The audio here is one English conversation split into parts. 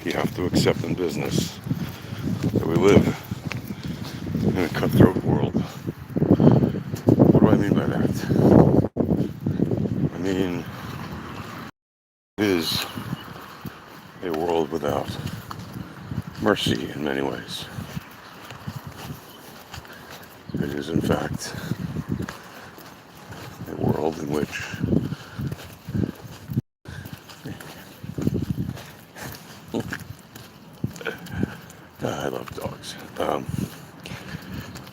you have to accept in business that we live in a cutthroat world. What do I mean by that? I mean, it is a world without mercy in many ways. It is, in fact, a world in which I love dogs.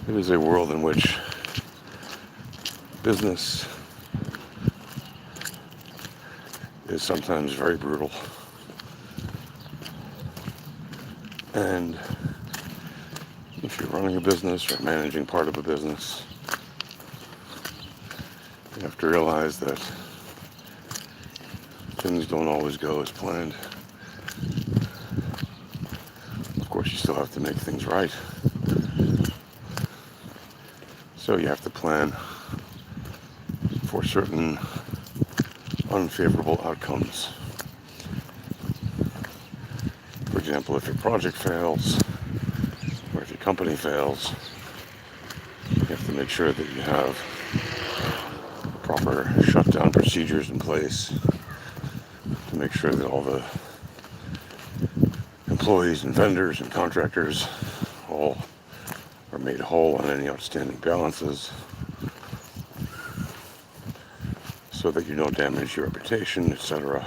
It is a world in which business is sometimes very brutal, and if you're running a business or managing part of a business, you have to realize that things don't always go as planned. Of course, you still have to make things right. So you have to plan for certain unfavorable outcomes. For example, if your project fails, or if your company fails, you have to make sure that you have proper shutdown procedures in place to make sure that all the employees and vendors and contractors all are made whole on any outstanding balances so that you don't damage your reputation, etc.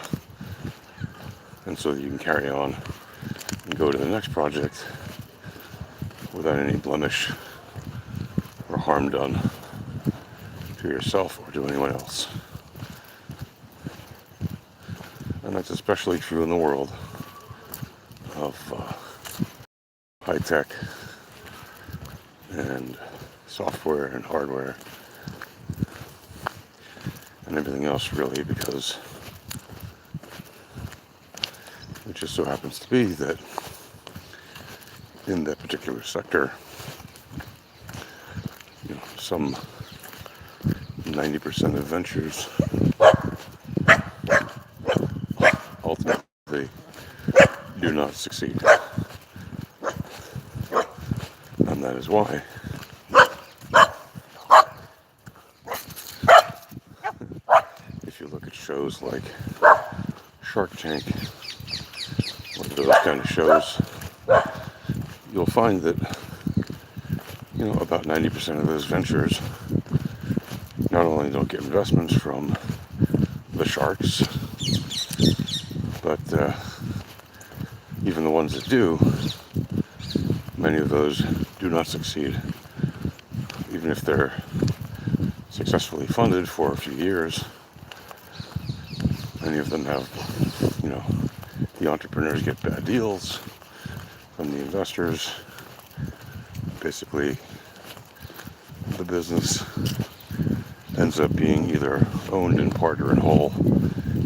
And so that you can carry on and go to the next project without any blemish or harm done to yourself or to anyone else. And that's especially true in the world of high tech and software and hardware and everything else, really, because it just so happens to be that in that particular sector, some 90% of ventures ultimately do not succeed. And that is why if you look at shows like Shark Tank, or those kind of shows, you'll find that about 90% of those ventures not only don't get investments from the sharks, but even the ones that do, many of those do not succeed. Even if they're successfully funded for a few years, many of them have, the entrepreneurs get bad deals from the investors. Basically, the business ends up being either owned in part or in whole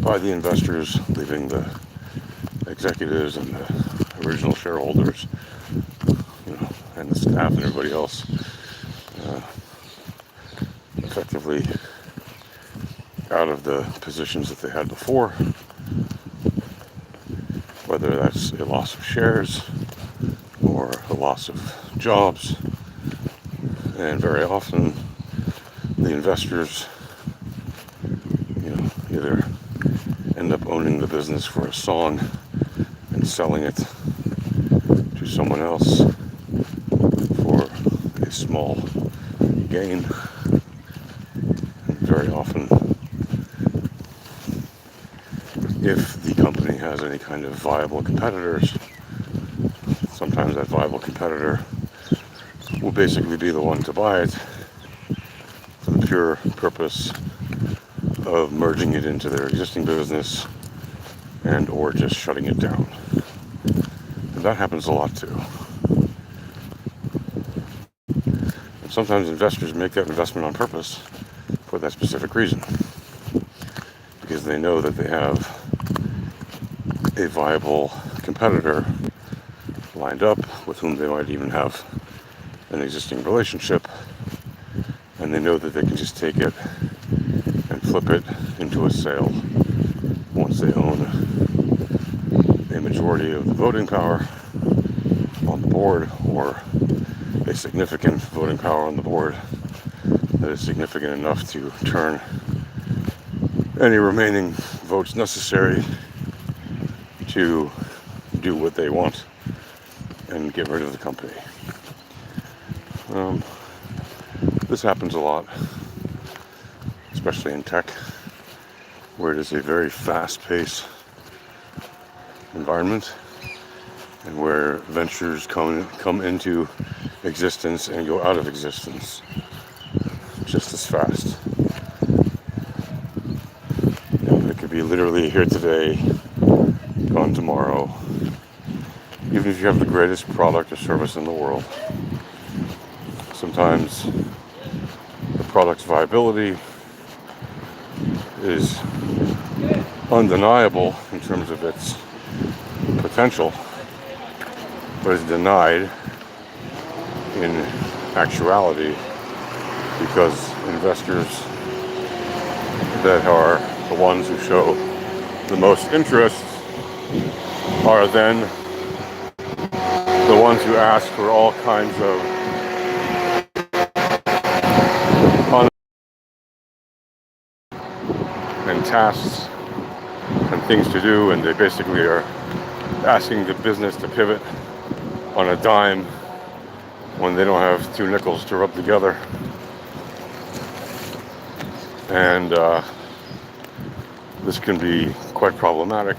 by the investors, leaving the executives and the original shareholders, and the staff and everybody else effectively out of the positions that they had before, whether that's a loss of shares or a loss of jobs. And very often the investors either end up owning the business for a song and selling it to someone else for a small gain. And very often, if the company has any kind of viable competitors, sometimes that viable competitor will basically be the one to buy it for the pure purpose of merging it into their existing business and or just shutting it down. And that happens a lot too. And sometimes investors make that investment on purpose for that specific reason, because they know that they have a viable competitor lined up with whom they might even have an existing relationship, and they know that they can just take it and flip it into a sale once they own a majority of the voting power on the board, or a significant voting power on the board that is significant enough to turn any remaining votes necessary to do what they want and get rid of the company. This happens a lot, especially in tech, where it is a very fast-paced environment, and where ventures come into existence and go out of existence just as fast. It could be literally here today, gone tomorrow. Even if you have the greatest product or service in the world, sometimes the product's viability is undeniable in terms of its potential, but is denied in actuality because investors that are the ones who show the most interest are then the ones who ask for all kinds of and tasks and things to do, and they basically are asking the business to pivot on a dime when they don't have two nickels to rub together. And this can be quite problematic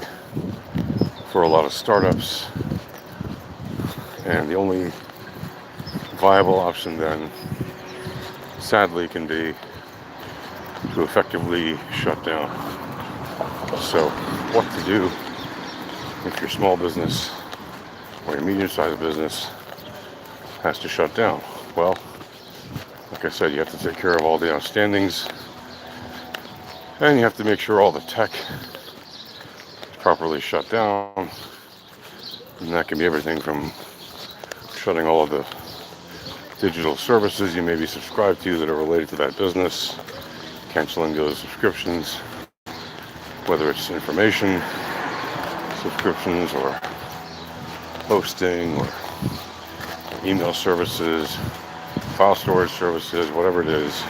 for a lot of startups. And the only viable option then, sadly, can be to effectively shut down. So, what to do if your small business or your medium-sized business has to shut down? Well, like I said, you have to take care of all the outstandings, and you have to make sure all the tech is properly shut down. And that can be everything from shutting all of the digital services you may be subscribed to that are related to that business, canceling those subscriptions, whether it's information subscriptions or hosting or email services, file storage services, whatever it is.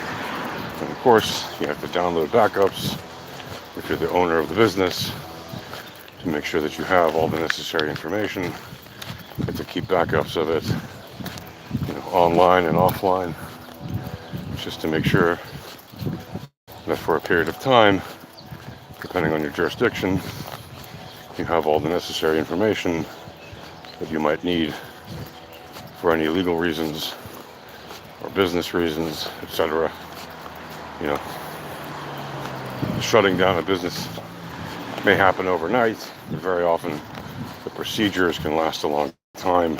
And of course, you have to download backups if you're the owner of the business to make sure that you have all the necessary information, and to keep backups of it, online and offline, just to make sure that for a period of time, depending on your jurisdiction, you have all the necessary information that you might need for any legal reasons or business reasons, etc. Shutting down a business may happen overnight, but very often the procedures can last a long time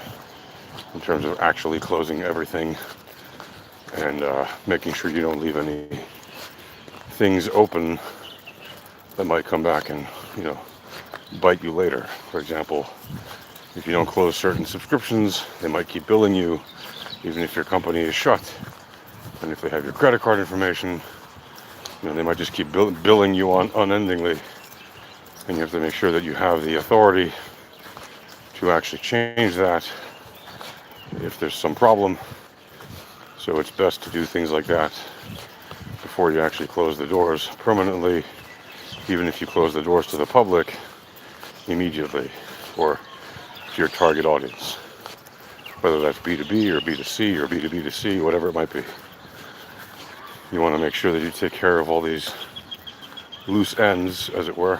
in terms of actually closing everything and making sure you don't leave any things open that might come back and bite you later. For example, if you don't close certain subscriptions, they might keep billing you even if your company is shut. And if they have your credit card information, they might just keep billing you unendingly. And you have to make sure that you have the authority to actually change that if there's some problem. So it's best to do things like that before you actually close the doors permanently, even if you close the doors to the public immediately, or to your target audience, whether that's B2B or B2C or B2B2C, whatever it might be. You want to make sure that you take care of all these loose ends, as it were,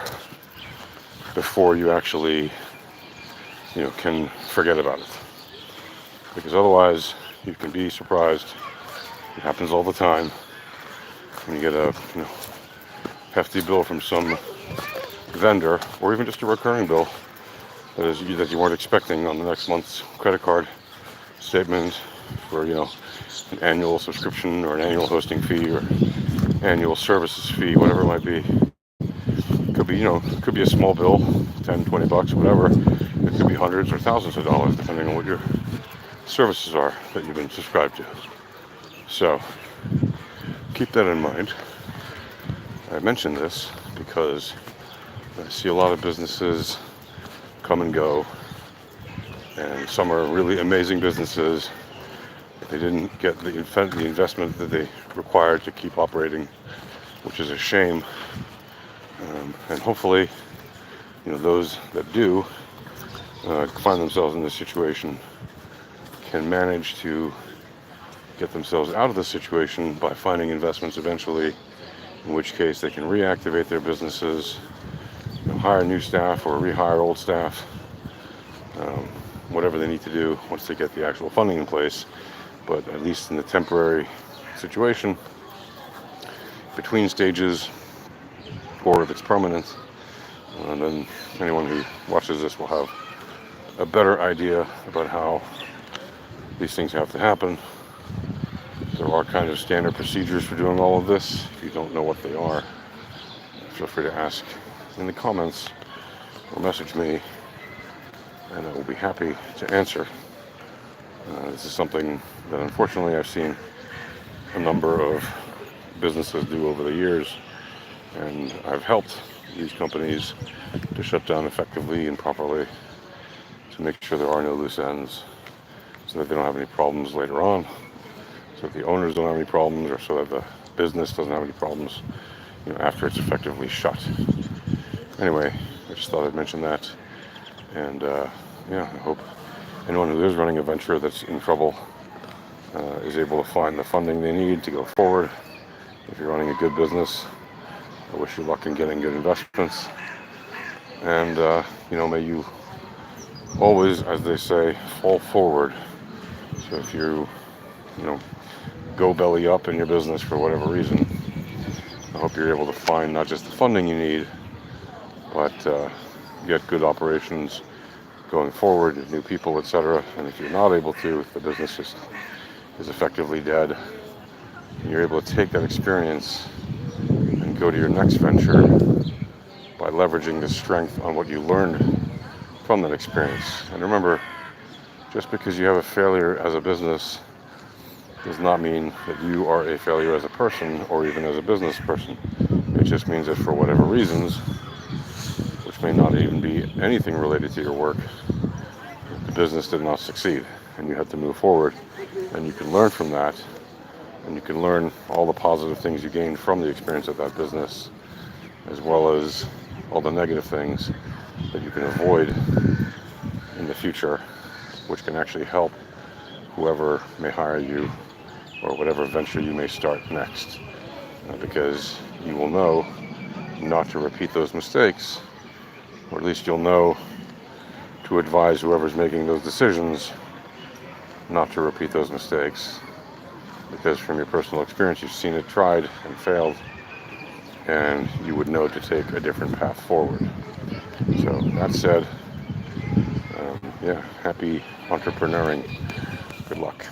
before you actually, can forget about it. Because otherwise, you can be surprised. It happens all the time. When you get a, hefty bill from some vendor, or even just a recurring bill that you weren't expecting on the next month's credit card statement for, an annual subscription or an annual hosting fee or annual services fee, whatever it might be. It could be a small bill, 10, 20 bucks, whatever. It could be hundreds or thousands of dollars, depending on what your services are that you've been subscribed to. So keep that in mind. I mention this because I see a lot of businesses come and go, and some are really amazing businesses. They didn't get the investment that they required to keep operating, which is a shame. And hopefully, those that do find themselves in this situation can manage to get themselves out of the situation by finding investments eventually, in which case they can reactivate their businesses, hire new staff or rehire old staff, whatever they need to do once they get the actual funding in place. But at least in the temporary situation, between stages, or if it's permanent, then anyone who watches this will have a better idea about how these things have to happen. There are kind of standard procedures for doing all of this. If you don't know what they are, feel free to ask in the comments or message me, and I will be happy to answer. This is something that unfortunately I've seen a number of businesses do over the years, and I've helped these companies to shut down effectively and properly to make sure there are no loose ends, so that they don't have any problems later on, so that the owners don't have any problems, or so that the business doesn't have any problems after it's effectively shut. Anyway, I just thought I'd mention that, and I hope anyone who is running a venture that's in trouble is able to find the funding they need to go forward. If you're running a good business, I wish you luck in getting good investments, and may you always, as they say, fall forward. So if you go belly up in your business for whatever reason, I hope you're able to find not just the funding you need, but get good operations going forward, new people, etc. And if you're not able to, if the business just is effectively dead, and you're able to take that experience and go to your next venture by leveraging the strength on what you learned from that experience. And remember, just because you have a failure as a business does not mean that you are a failure as a person or even as a business person. It just means that for whatever reasons, which may not even be anything related to your work, the business did not succeed, and you had to move forward. And you can learn from that, and you can learn all the positive things you gained from the experience of that business, as well as all the negative things that you can avoid in the future, which can actually help whoever may hire you or whatever venture you may start next, because you will know not to repeat those mistakes, or at least you'll know to advise whoever's making those decisions not to repeat those mistakes, because from your personal experience you've seen it tried and failed, and you would know to take a different path forward. So that said, happy entrepreneuring. Good luck.